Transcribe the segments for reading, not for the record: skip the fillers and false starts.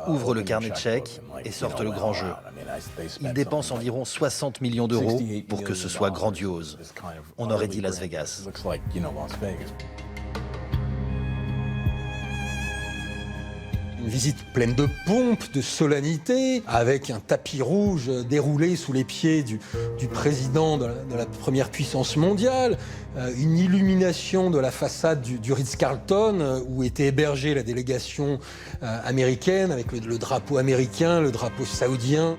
ouvre le carnet de chèques et sortent le grand jeu. Ils dépensent environ 60 millions d'euros pour que ce soit grandiose. On aurait dit Las Vegas. Une visite pleine de pompe, de solennité, avec un tapis rouge déroulé sous les pieds du président de la première puissance mondiale, une illumination de la façade du Ritz-Carlton où était hébergée la délégation américaine avec le drapeau américain, le drapeau saoudien.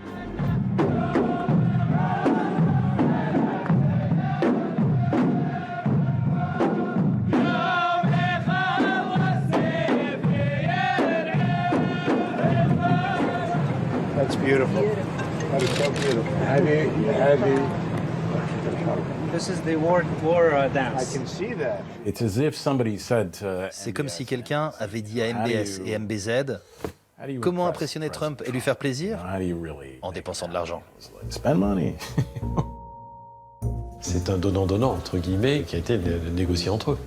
That's beautiful. That is so beautiful. Heavy. This is the war dance. I can see that. It's as if somebody said to C'est comme si quelqu'un avait dit à MBS et MBZ comment impressionner Trump et lui faire plaisir en dépensant de l'argent. Spend money. C'est un donnant-donnant, entre guillemets, qui a été négocié entre eux.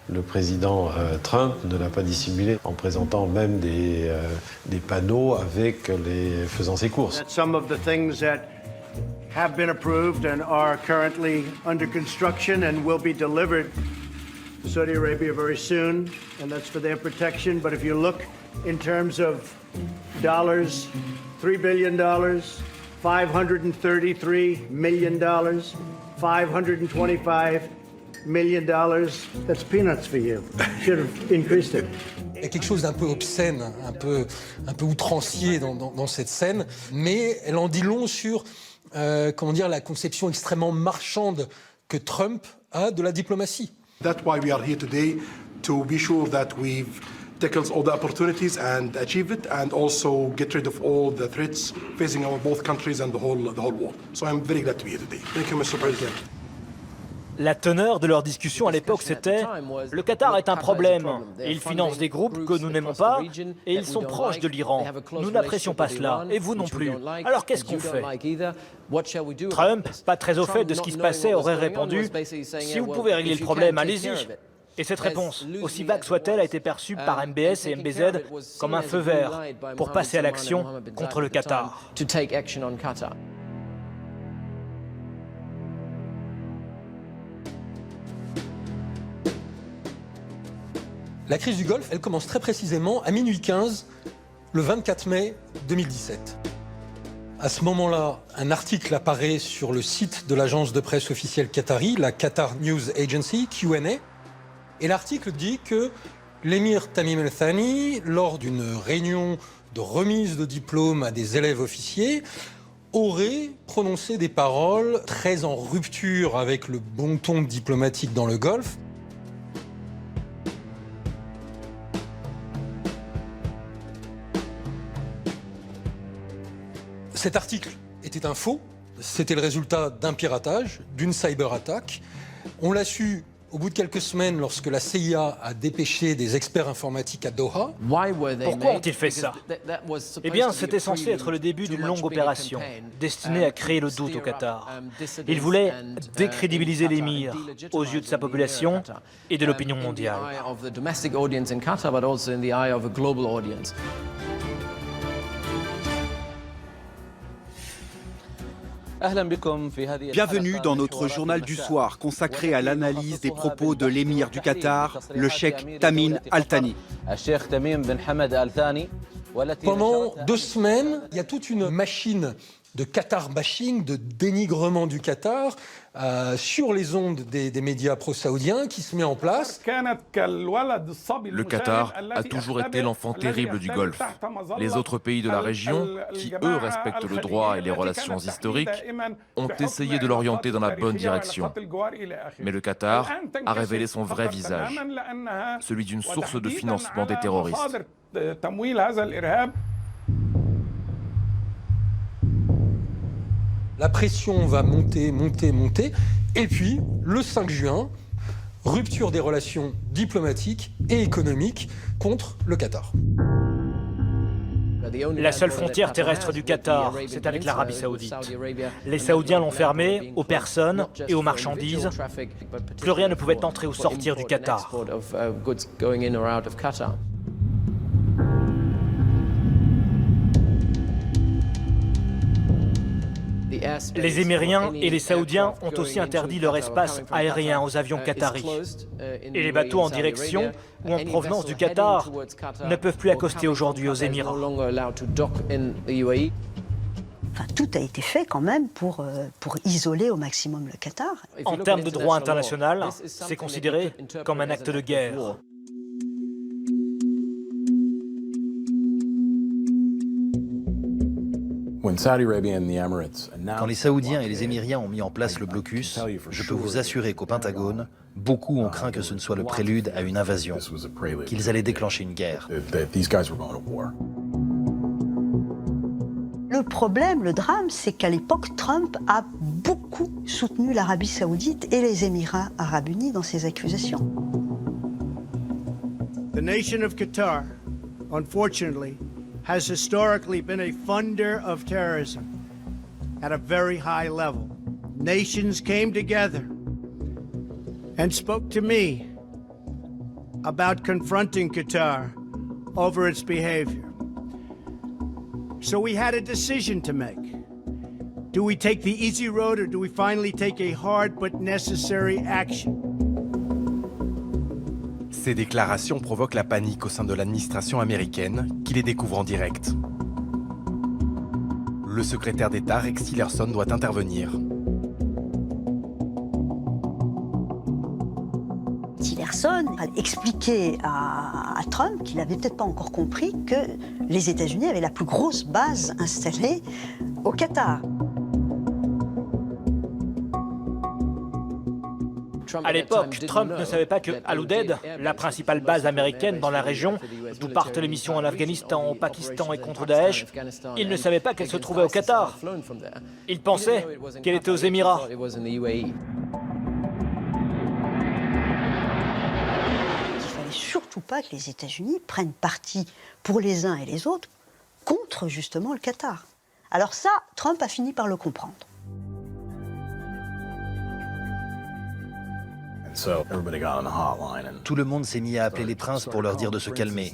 Le président Trump ne l'a pas dissimulé en présentant même des panneaux avec faisant ses courses. Some of the things that have been approved and are currently under construction and will be delivered to Saudi Arabia very soon, and that's for their protection. But if you look in terms of dollars, $3 billion, $533 million, $525 million, that's peanuts for you. Should have increased it. Il y a quelque chose d'un peu obscène, un peu outrancier dans cette scène, mais elle en dit long sur la conception extrêmement marchande que Trump a de la diplomatie. That's why we are here today, to be sure that we've tackled all the opportunities and achieve it, and also get rid of all the threats facing our both countries and the whole world. So I'm very glad to be here today. Thank you, Mr. President. La teneur de leur discussion à l'époque, c'était « Le Qatar est un problème. Il finance des groupes que nous n'aimons pas et ils sont proches de l'Iran. Nous n'apprécions pas cela, et vous non plus. Alors qu'est-ce qu'on fait ?» Trump, pas très au fait de ce qui se passait, aurait répondu « Si vous pouvez régler le problème, allez-y ». Et cette réponse, aussi vague soit-elle, a été perçue par MBS et MBZ comme un feu vert pour passer à l'action contre le Qatar. La crise du Golfe, elle commence très précisément à minuit 15, le 24 mai 2017. À ce moment-là, un article apparaît sur le site de l'agence de presse officielle qatari, la Qatar News Agency, QNA, et l'article dit que l'émir Tamim Al Thani, lors d'une réunion de remise de diplôme à des élèves officiers, aurait prononcé des paroles très en rupture avec le bon ton diplomatique dans le Golfe. Cet article était un faux, c'était le résultat d'un piratage, d'une cyberattaque. On l'a su au bout de quelques semaines lorsque la CIA a dépêché des experts informatiques à Doha. Pourquoi ont-ils fait ça? Eh bien, c'était censé être le début d'une longue opération destinée à créer le doute au Qatar. Ils voulaient décrédibiliser l'émir aux yeux de sa population et de l'opinion mondiale. Bienvenue dans notre journal du soir consacré à l'analyse des propos de l'émir du Qatar, le cheikh Tamim Al Thani. Pendant 2 semaines, il y a toute une machine de Qatar bashing, de dénigrement du Qatar sur les ondes des médias pro-saoudiens qui se met en place. Le Qatar a toujours été l'enfant terrible du Golfe. Les autres pays de la région, qui eux respectent le droit et les relations historiques, ont essayé de l'orienter dans la bonne direction. Mais le Qatar a révélé son vrai visage, celui d'une source de financement des terroristes. La pression va monter, et puis, le 5 juin, rupture des relations diplomatiques et économiques contre le Qatar. La seule frontière terrestre du Qatar, c'est avec l'Arabie Saoudite. Les Saoudiens l'ont fermée aux personnes et aux marchandises. Plus rien ne pouvait entrer ou sortir du Qatar. Les Émiriens et les Saoudiens ont aussi interdit leur espace aérien aux avions qataris. Et les bateaux en direction ou en provenance du Qatar ne peuvent plus accoster aujourd'hui aux Émirats. Enfin, tout a été fait quand même pour isoler au maximum le Qatar. En termes de droit international, c'est considéré comme un acte de guerre. Quand les Saoudiens et les Émiriens ont mis en place le blocus, je peux vous assurer qu'au Pentagone, beaucoup ont craint que ce ne soit le prélude à une invasion, qu'ils allaient déclencher une guerre. Le problème, le drame, c'est qu'à l'époque, Trump a beaucoup soutenu l'Arabie Saoudite et les Émirats Arabes Unis dans ces accusations. The nation of Qatar, unfortunately, has historically been a funder of terrorism at a very high level. Nations came together and spoke to me about confronting Qatar over its behavior. So we had a decision to make. Do we take the easy road or do we finally take a hard but necessary action? Ces déclarations provoquent la panique au sein de l'administration américaine, qui les découvre en direct. Le secrétaire d'État Rex Tillerson doit intervenir. Tillerson a expliqué à Trump qu'il n'avait peut-être pas encore compris que les États-Unis avaient la plus grosse base installée au Qatar. À l'époque, Trump ne savait pas que Al Udeid, la principale base américaine dans la région, d'où partent les missions en Afghanistan, au Pakistan et contre Daesh, il ne savait pas qu'elle se trouvait au Qatar. Il pensait qu'elle était aux Émirats. Il ne fallait surtout pas que les États-Unis prennent parti pour les uns et les autres contre justement le Qatar. Alors ça, Trump a fini par le comprendre. Tout le monde s'est mis à appeler les princes pour leur dire de se calmer.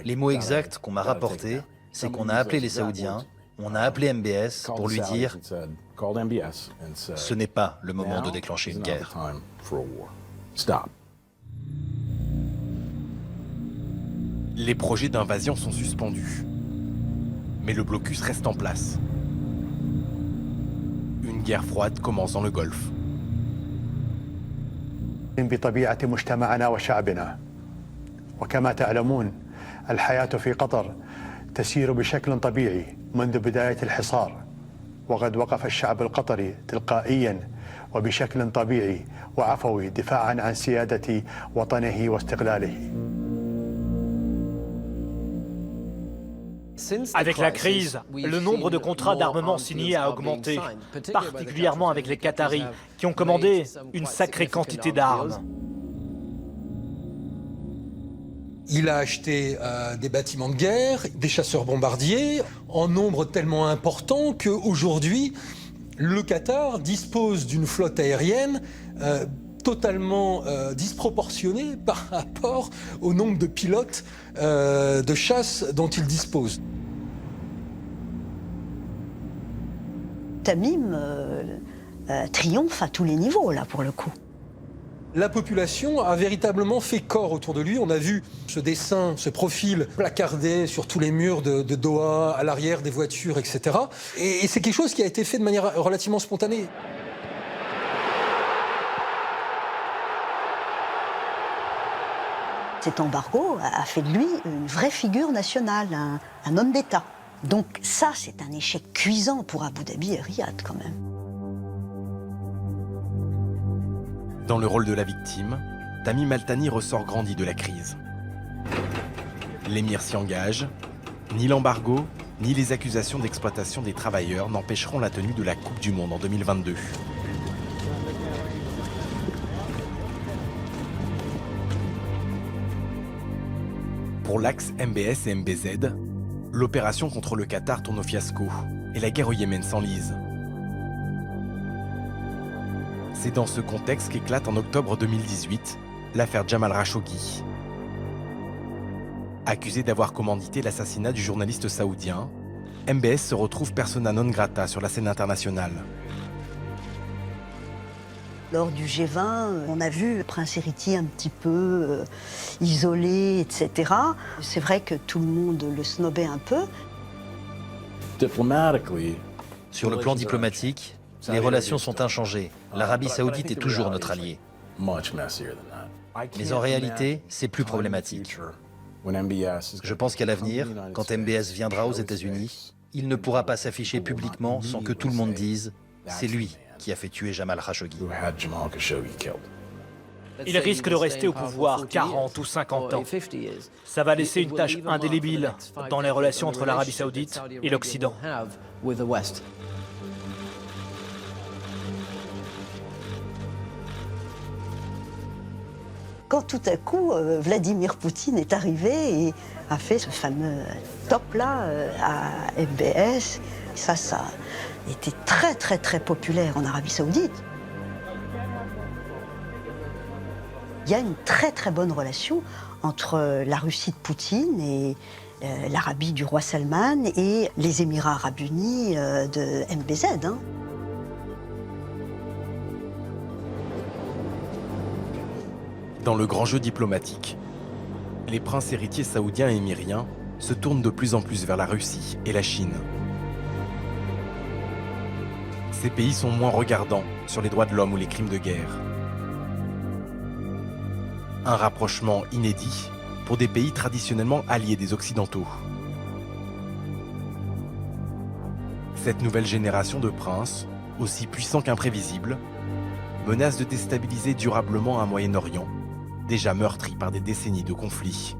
Les mots exacts qu'on m'a rapportés, c'est qu'on a appelé les Saoudiens, on a appelé MBS pour lui dire « Ce n'est pas le moment de déclencher une guerre ». Les projets d'invasion sont suspendus. Mais le blocus reste en place. Une guerre froide commence dans le Golfe. بطبيعة مجتمعنا وشعبنا وكما تعلمون الحياة في قطر تسير بشكل طبيعي منذ بداية الحصار وقد وقف الشعب القطري تلقائيا وبشكل طبيعي وعفوي دفاعا عن سيادة وطنه واستقلاله. Avec la crise, le nombre de contrats d'armement signés a augmenté, particulièrement avec les Qataris, qui ont commandé une sacrée quantité d'armes. Il a acheté des bâtiments de guerre, des chasseurs-bombardiers, en nombre tellement important qu'aujourd'hui, le Qatar dispose d'une flotte aérienne totalement disproportionnée par rapport au nombre de pilotes de chasse dont il dispose. Tamim triomphe à tous les niveaux, là, pour le coup. La population a véritablement fait corps autour de lui. On a vu ce dessin, ce profil placardé sur tous les murs de Doha, à l'arrière des voitures, etc. Et c'est quelque chose qui a été fait de manière relativement spontanée. Cet embargo a fait de lui une vraie figure nationale, un homme d'État. Donc ça, c'est un échec cuisant pour Abu Dhabi et Riyad, quand même. Dans le rôle de la victime, Tamim Al-Thani ressort grandi de la crise. L'émir s'y engage. Ni l'embargo, ni les accusations d'exploitation des travailleurs n'empêcheront la tenue de la Coupe du Monde en 2022. Pour l'axe MBS et MBZ, l'opération contre le Qatar tourne au fiasco et la guerre au Yémen s'enlise. C'est dans ce contexte qu'éclate en octobre 2018 l'affaire Jamal Khashoggi. Accusé d'avoir commandité l'assassinat du journaliste saoudien, MBS se retrouve persona non grata sur la scène internationale. Lors du G20, on a vu le prince héritier un petit peu isolé, etc. C'est vrai que tout le monde le snobait un peu. Sur le plan diplomatique, les relations sont inchangées. L'Arabie saoudite est toujours notre allié. Mais en réalité, c'est plus problématique. Je pense qu'à l'avenir, quand MBS viendra aux États-Unis, il ne pourra pas s'afficher publiquement sans que tout le monde dise « c'est lui qui a fait tuer Jamal Khashoggi ». Il risque de rester au pouvoir 40 ou 50 ans. Ça va laisser une tache indélébile dans les relations entre l'Arabie saoudite et l'Occident. Quand tout à coup, Vladimir Poutine est arrivé et a fait ce fameux top-là à MBS, ça a été très très très populaire en Arabie saoudite. Il y a une très très bonne relation entre la Russie de Poutine et l'Arabie du roi Salman et les Émirats arabes unis de MBZ. Hein. Dans le grand jeu diplomatique, les princes héritiers saoudiens et émiriens se tournent de plus en plus vers la Russie et la Chine. Ces pays sont moins regardants sur les droits de l'homme ou les crimes de guerre. Un rapprochement inédit pour des pays traditionnellement alliés des Occidentaux. Cette nouvelle génération de princes, aussi puissants qu'imprévisibles, menace de déstabiliser durablement un Moyen-Orient, déjà meurtri par des décennies de conflits.